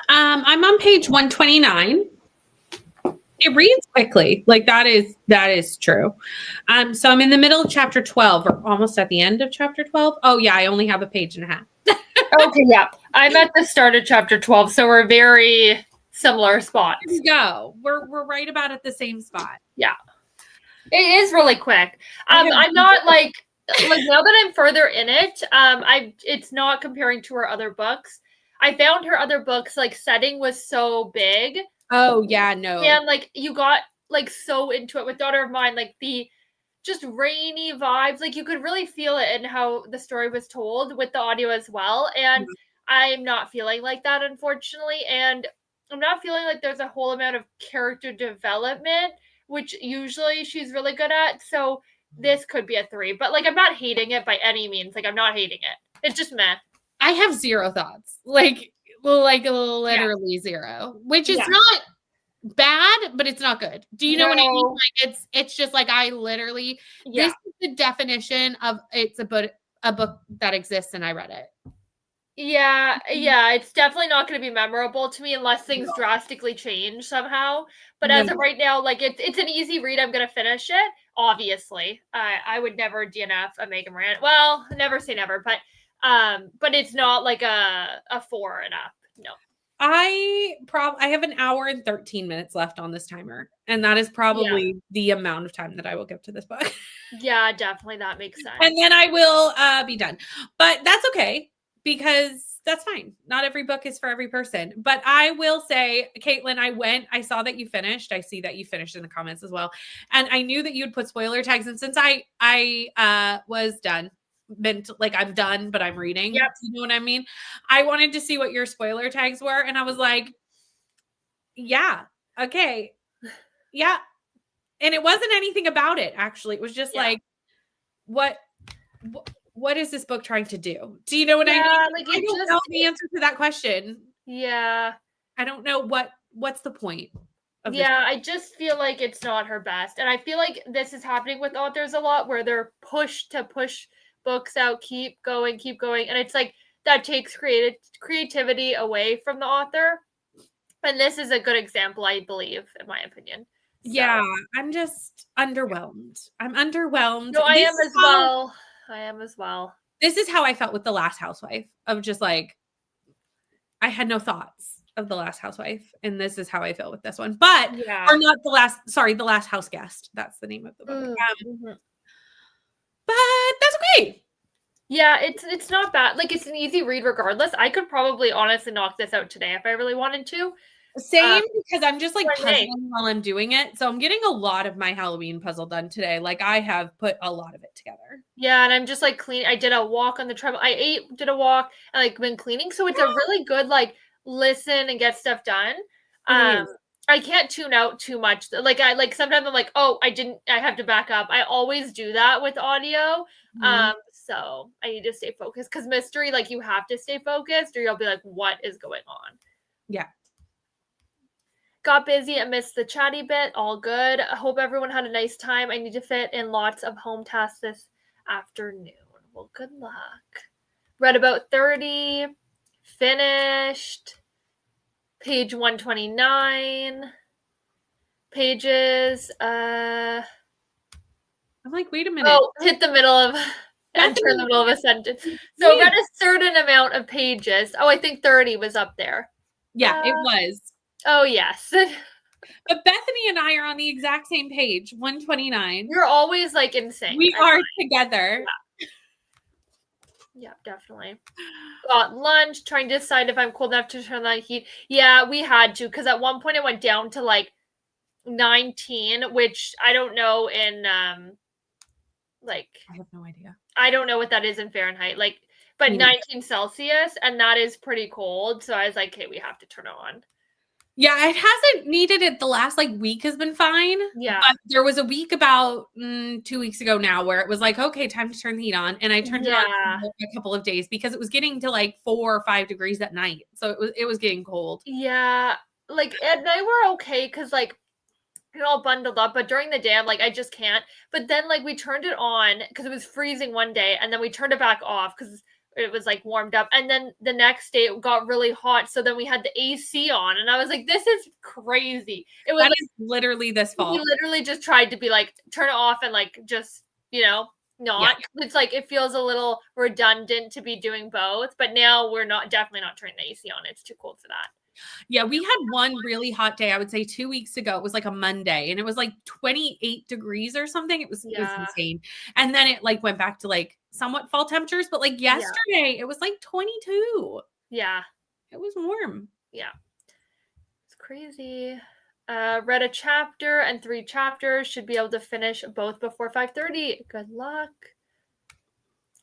Speaker 3: I'm on page 129. It reads quickly. Like that is true. So I'm in the middle of chapter 12 or almost at the end of chapter 12. Oh yeah, I only have a page and a half.
Speaker 1: Okay, yeah. I'm at the start of chapter 12, so we're very similar spots.
Speaker 3: Here we go. We're right about at the same spot.
Speaker 1: Yeah. It is really quick. I'm not like now that I'm further in it, it's not comparing to her other books. I found her other books like setting was so big.
Speaker 3: Oh yeah, no.
Speaker 1: And like you got like so into it with Daughter of Mine, like the just rainy vibes. Like you could really feel it in how the story was told with the audio as well. And I'm not feeling like that, unfortunately. And I'm not feeling like there's a whole amount of character development, which usually she's really good at. So this could be a 3, but like I'm not hating it by any means. Like I'm not hating it. It's just meh.
Speaker 3: I have zero thoughts. Like literally zero, which is not bad, but it's not good. Do you know what I mean? Like it's just like I literally this is the definition of it's a book that exists and I read it.
Speaker 1: Yeah, it's definitely not going to be memorable to me unless things drastically change somehow. But as of right now, like it's an easy read. I'm going to finish it. Obviously, I would never DNF a Megan Miranda. Well, never say never, but it's not like a 4 and up. No.
Speaker 3: I have an hour and 13 minutes left on this timer, and that is probably the amount of time that I will give to this book.
Speaker 1: Yeah, definitely that makes sense.
Speaker 3: And then I will be done. But that's okay because that's fine. Not every book is for every person. But I will say, Caitlin, I saw that you finished. I see that you finished in the comments as well. And I knew that you'd put spoiler tags. And since I was done, meant like I'm done, but I'm reading.
Speaker 1: Yep.
Speaker 3: You know what I mean? I wanted to see what your spoiler tags were. And I was like, yeah, okay. Yeah. And it wasn't anything about it, actually. It was just like, what is this book trying to do? Do you know what I mean?
Speaker 1: Like
Speaker 3: I don't know the answer to that question.
Speaker 1: Yeah.
Speaker 3: I don't know what's the point
Speaker 1: of this. I just feel like it's not her best. And I feel like this is happening with authors a lot where they're pushed to push books out, keep going. And it's like that takes creativity away from the author. And this is a good example, I believe, in my opinion. So.
Speaker 3: Yeah, I'm just underwhelmed. I'm underwhelmed.
Speaker 1: No, I am as well.
Speaker 3: This is how I felt with The Last Housewife, of just like, I had no thoughts of The Last Housewife, and this is how I feel with this one. But, or not The Last House Guest. That's the name of the book. But that's okay.
Speaker 1: Yeah, it's not bad. Like, it's an easy read regardless. I could probably honestly knock this out today if I really wanted to.
Speaker 3: Same, because I'm just like puzzling while I'm doing it. So I'm getting a lot of my Halloween puzzle done today. Like I have put a lot of it together.
Speaker 1: Yeah, and I'm just like clean. I did a walk on the treadmill. Did a walk, and like been cleaning. So it's a really good like listen and get stuff done. I can't tune out too much. Like sometimes I'm like, oh, I have to back up. I always do that with audio. So I need to stay focused because mystery, like you have to stay focused or you'll be like, what is going on?
Speaker 3: Yeah.
Speaker 1: Got busy and missed the chatty bit. All good. I hope everyone had a nice time. I need to fit in lots of home tasks this afternoon. Well, good luck. Read about 30. Finished. Page 129. Pages.
Speaker 3: I'm like, wait a minute.
Speaker 1: Oh, hit the middle of enter in the middle of a sentence. So read a certain amount of pages. Oh, I think 30 was up there.
Speaker 3: Yeah, it was.
Speaker 1: Oh, yes.
Speaker 3: But Bethany and I are on the exact same page, 129.
Speaker 1: You're always like insane.
Speaker 3: We are together.
Speaker 1: Yeah, definitely. Got lunch, trying to decide if I'm cold enough to turn on the heat. Yeah, we had to, because at one point it went down to like 19, which I don't know in like
Speaker 3: I have no idea.
Speaker 1: I don't know what that is in Fahrenheit. Like, but 19 Celsius, and that is pretty cold. So I was like, okay, we have to turn it on.
Speaker 3: Yeah, it hasn't needed it. The last like week has been fine.
Speaker 1: Yeah.
Speaker 3: But there was a week about 2 weeks ago now where it was like, okay, time to turn the heat on. And I turned it on for a couple of days because it was getting to like 4 or 5 degrees at night. So it was getting cold.
Speaker 1: Yeah. Like at night we're okay because like you're all bundled up, but during the day I'm like, I just can't. But then like we turned it on because it was freezing one day and then we turned it back off because it was like warmed up, and then the next day it got really hot, so then we had the AC on, and I was like, this is crazy. It was
Speaker 3: That
Speaker 1: like,
Speaker 3: is literally this fall.
Speaker 1: we literally just tried to be like, turn it off and like just, not. It's like it feels a little redundant to be doing both, but now we're definitely not turning the AC on. It's too cold for that.
Speaker 3: Yeah, we had one really hot day, I would say 2 weeks ago. It was like a Monday, and it was like 28 degrees or something. It was insane. And then it like went back to like somewhat fall temperatures, but like yesterday it was like 22.
Speaker 1: Yeah.
Speaker 3: It was warm.
Speaker 1: Yeah. It's crazy. Read a chapter and 3 chapters. Should be able to finish both before 5:30. Good luck.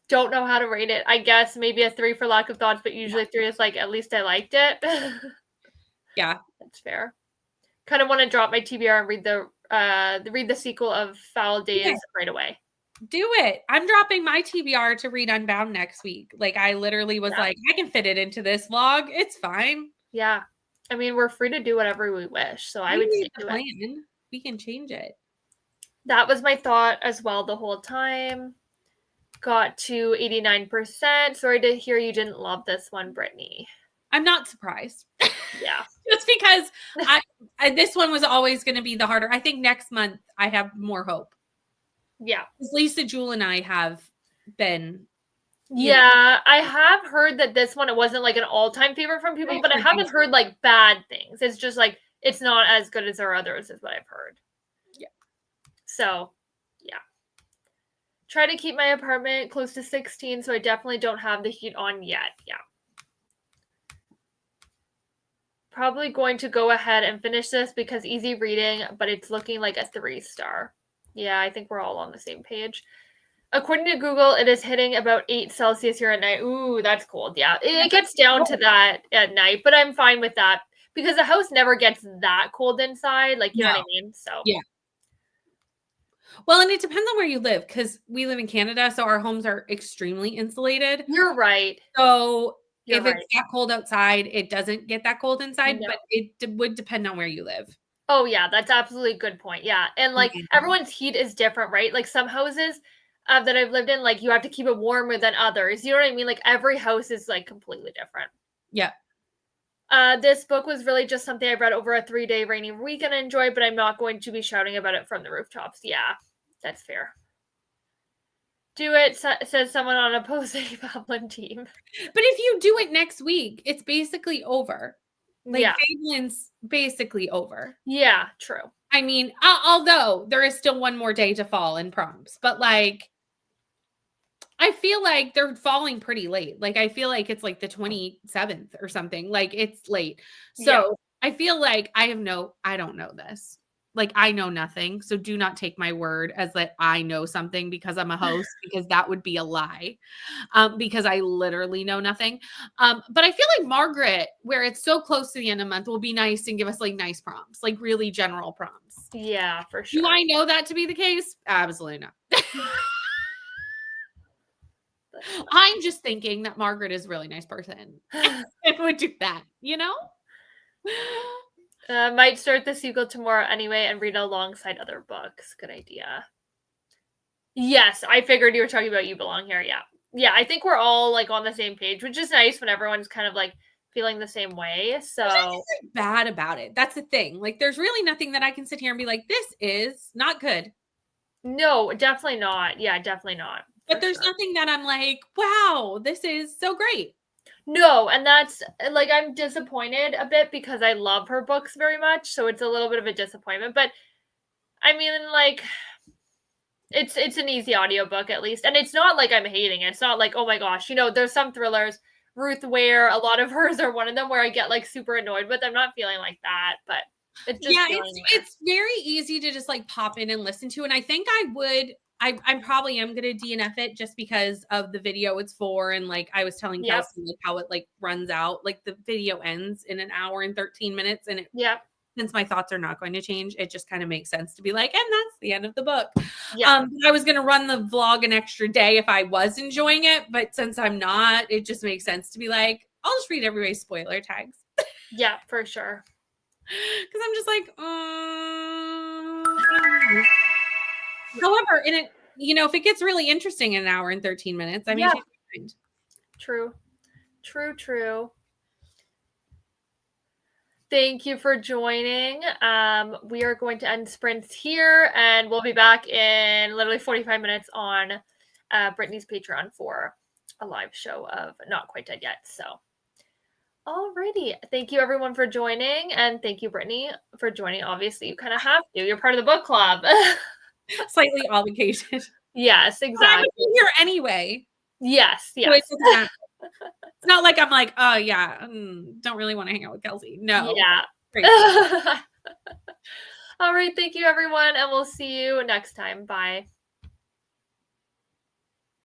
Speaker 1: Don't know how to rate it. I guess maybe a 3 for lack of thoughts, but usually 3 is like, at least I liked it.
Speaker 3: Yeah.
Speaker 1: That's fair. Kind of want to drop my TBR and read the sequel of Foul Days right away.
Speaker 3: Do it. I'm dropping my TBR to read Unbound next week. Like I literally was like, I can fit it into this vlog. It's fine.
Speaker 1: Yeah. I mean, we're free to do whatever we wish. So I would say do it.
Speaker 3: We can change it.
Speaker 1: That was my thought as well the whole time. Got to 89%. Sorry to hear you didn't love this one, Brittany.
Speaker 3: I'm not surprised.
Speaker 1: Yeah.
Speaker 3: Just because this one was always going to be the harder. I think next month I have more hope.
Speaker 1: Yeah.
Speaker 3: Lisa, Jewel, and I have been.
Speaker 1: Yeah, I have heard that this one, it wasn't like an all-time favorite from people, but I haven't heard like bad things. It's just like, it's not as good as our others is what I've heard.
Speaker 3: Yeah.
Speaker 1: So, yeah. Try to keep my apartment close to 16, so I definitely don't have the heat on yet. Yeah. Probably going to go ahead and finish this because easy reading, but it's looking like a 3-star. Yeah, I think we're all on the same page. According to Google, it is hitting about 8 Celsius here at night. Ooh, that's cold. Yeah, it gets down to that at night, but I'm fine with that because the house never gets that cold inside. Like, you know what I mean? So,
Speaker 3: yeah. Well, and it depends on where you live because we live in Canada, so our homes are extremely insulated.
Speaker 1: You're right.
Speaker 3: So if it's that cold outside, it doesn't get that cold inside,
Speaker 1: No.
Speaker 3: but it would depend on where you live.
Speaker 1: Oh, yeah, that's absolutely a good point. Yeah, and like everyone's heat is different, right? Like some houses that I've lived in, like you have to keep it warmer than others. You know what I mean? Like every house is like completely different.
Speaker 3: Yeah.
Speaker 1: This book was really just something I read over a 3-day rainy weekend and enjoyed, but I'm not going to be shouting about it from the rooftops. Yeah, that's fair. Do it, says someone on opposing Pablin team.
Speaker 3: But if you do it next week, it's basically over. Like Fablin's basically over.
Speaker 1: Yeah, true.
Speaker 3: I mean, although there is still one more day to fall in proms, but like, I feel like they're falling pretty late. Like, I feel like it's like the 27th or something. Like, it's late. So I feel like I don't know this. Like, I know nothing. So do not take my word as that I know something because I'm a host, because that would be a lie. Because I literally know nothing. But I feel like Margaret, where it's so close to the end of the month, will be nice and give us like nice prompts, like really general prompts.
Speaker 1: Yeah, for sure.
Speaker 3: Do I know that to be the case? Absolutely not. I'm just thinking that Margaret is a really nice person and would do that, you know?
Speaker 1: Might start the sequel tomorrow anyway and read alongside other books. Good idea. Yes, I figured you were talking about You Belong Here. Yeah. Yeah, I think we're all like on the same page, which is nice when everyone's kind of like feeling the same way. So
Speaker 3: there's nothing bad about it. That's the thing. Like there's really nothing that I can sit here and be like, this is not good.
Speaker 1: No, definitely not. Yeah, definitely not.
Speaker 3: But there's nothing that I'm like, wow, this is so great.
Speaker 1: No, and that's like I'm disappointed a bit because I love her books very much, so it's a little bit of a disappointment. But I mean, like, it's an easy audiobook at least, and it's not like I'm hating it. It's not like, oh my gosh, you know, there's some thrillers, Ruth Ware, a lot of hers are one of them where I get like super annoyed with. I'm not feeling like that, but it's just
Speaker 3: it's very easy to just like pop in and listen to, and I think I probably am going to DNF it just because of the video it's for. And like I was telling Kelsey, like how it like runs out, like the video ends in an hour and 13 minutes. And since my thoughts are not going to change, it just kind of makes sense to be like, and that's the end of the book. Yeah. I was going to run the vlog an extra day if I was enjoying it. But since I'm not, it just makes sense to be like, I'll just read everybody's spoiler tags.
Speaker 1: Yeah, for sure.
Speaker 3: Because I'm just like, however, in it, you know, if it gets really interesting in an hour and 13 minutes, I mean,
Speaker 1: True. Thank you for joining. We are going to end sprints here, and we'll be back in literally 45 minutes on Brittany's Patreon for a live show of Not Quite Dead Yet. So, alrighty. Thank you everyone for joining, and thank you, Brittany, for joining. Obviously, you kind of have to. You're part of the book club.
Speaker 3: Slightly obligated.
Speaker 1: Yes,
Speaker 3: But I
Speaker 1: exactly.
Speaker 3: would be here anyway.
Speaker 1: Yes,
Speaker 3: So it doesn't matter. It's not like I'm like, oh yeah, don't really want to hang out with Kelsey. No.
Speaker 1: Yeah.
Speaker 3: Crazy.
Speaker 1: All right. Thank you, everyone, and we'll see you next time. Bye.